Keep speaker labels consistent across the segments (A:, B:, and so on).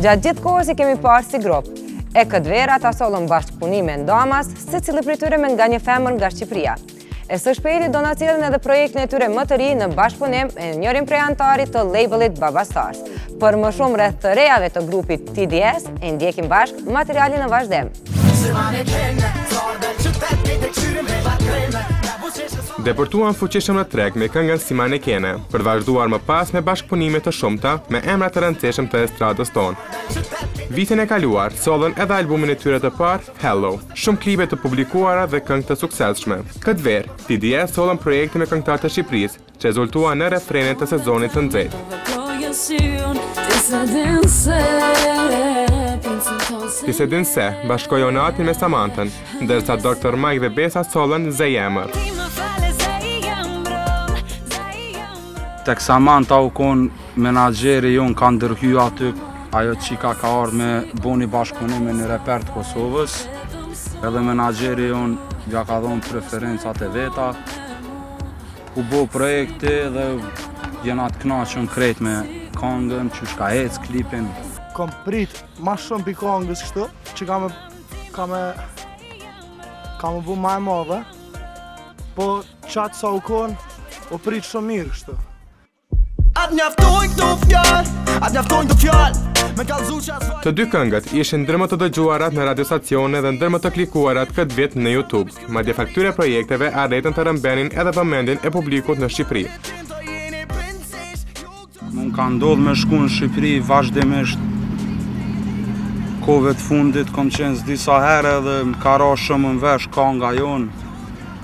A: Gjatë gjithë kohës i kemi parë si grup. E këtë verë ata sollën bashkëpunime ndamas, secili prej tyre me nga një femër nga Shqipëria. E së shpejti do na cilën edhe projektin e tyre më të ri në bashkëpunim me njërin prej anëtarit të labelit Baba Stars. Për më shumë rreth të rejave të grupit TDS, e ndjekim bashkë materialin në vazhdim.
B: Depërtuan fuqishëm në treg me këngën Si Manekene, për vazhduar më pas me bashkëpunime të shumta me emra të rëndësishëm të estradës tonë. Vitin e kaluar, sollën edhe albumin e tyre të parë, Hello, shumë klipe të publikuara dhe këngë të suksesshme. Këtë verë, TDS sollën projekte me këngëtarë të Shqipërisë, që rezultua në refrenet të sezonit të nxehtë. Ti se din se, bashkojë Onatin me Samantën, ndërsa Dr. Mike dhe Besa sollën Zejemër.
C: Tek Samanta u kon menaxheri jon ka ndërhy aty ajo çika ka ardhur me boni bashkëpunim me një reper të Kosovës. Edhe menaxheri jon ja ka dhënë preferencat e veta. U bë projekti dhe jena të kënaqur krejt me këngën, që ka ec klipin.
D: Kom prit ma shumë pi këngës kështu, që ka me bu ma e madhe, po qatë sa u kon, u prit shumë mirë kështu.
B: Të dy këngët ishin ndër më të dëgjuarat në radiostacione dhe ndër më të klikuarat këtë vit në YouTube, madje faktyra projekteve arritën të rëmbenin edhe vëmendjen e publikut në Shqipëri.
C: Unë ka ndodhë me shku në Shqipëri vazhdimisht. Kove të fundit kom qenë disa herë dhe më ka ra shumë në vesh kanga jonë.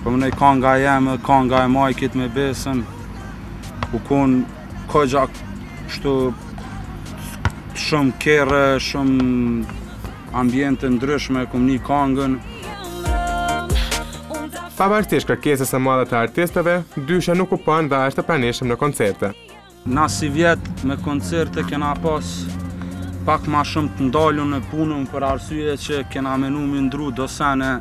C: Po më nej kanga jeme, kanga e Majkit me Besën. U konë kogja kështu shumë kere, shumë ambjente ndryshme, kom një kangën.
B: Pavarësisht kërkesës së madhe të artistëve, dyshe nuk u pan dhe është pranishëm në koncerte.
C: Na si vjetë me koncerte kena pas pak ma shumë të ndalun në punën për arsye që kena menu mi ndru do sene.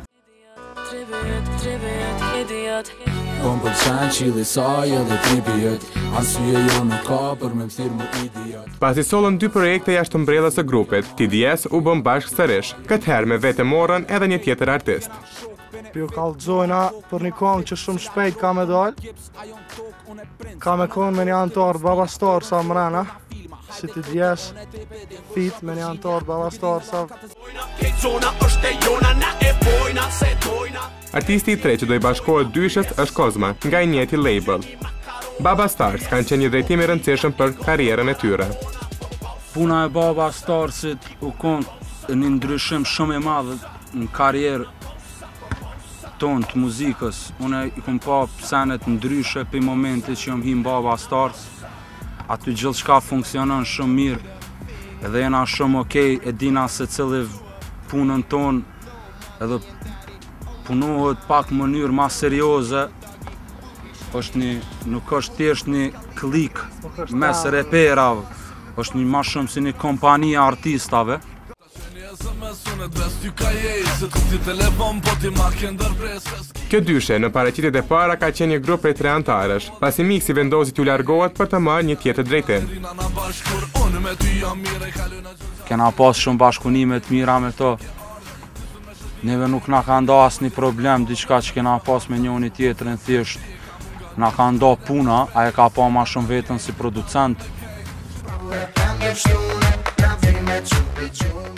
B: Pasi sollën dy projekte jashtë mbrellës së grupit, TDS u bën bashkë sërish, këtë herë me vete morën edhe një tjetër artist.
D: Ju kallëzojna për një këngë që shumë shpejt ka me dalë. Ka me këngë me një antar Baba Stars sa mrena, si TDS, fit me një antar Baba Stars sa.
B: Artisti i tre që do i bashkohet dyshës është Kozma, nga i njëjti label. Baba Stars kanë qenë një drejtim i rëndësishëm për karrierën e tyre.
C: Puna e Baba Starsit u konë një ndryshim shumë i madh në karrierë tonë të muzikës. Unë i kom pa senet ndryshe për momenti që jom him Baba Stars. Aty gjithë shka funksionon shumë mirë edhe jena shumë okej, e dina se cili punën tonë edhe punohet pak mënyrë ma serioze. Nuk është thjesht një klik mes reperave, është një ma shumë si një kompani artistave.
B: Kjo dyshe në paraqitjet e para ka qenë një grup prej tre antarësh, pasi miksi vendosi t'u largohet për të marrë një tjetër drejtim.
C: Kena pas shumë bashkëpunime të mira me to. Neve nuk na ka nda asnjë problem, diçka që kena pas me njëri tjetrin thjesht. Na ka nda puna, ai ka pa ma shumë veten si producent.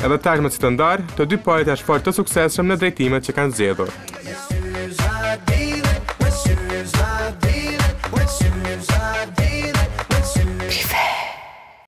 B: Edhe tashmë si të ndarë, të dy paret janë fort të suksesshëm në drejtimet që kanë zgjedhur.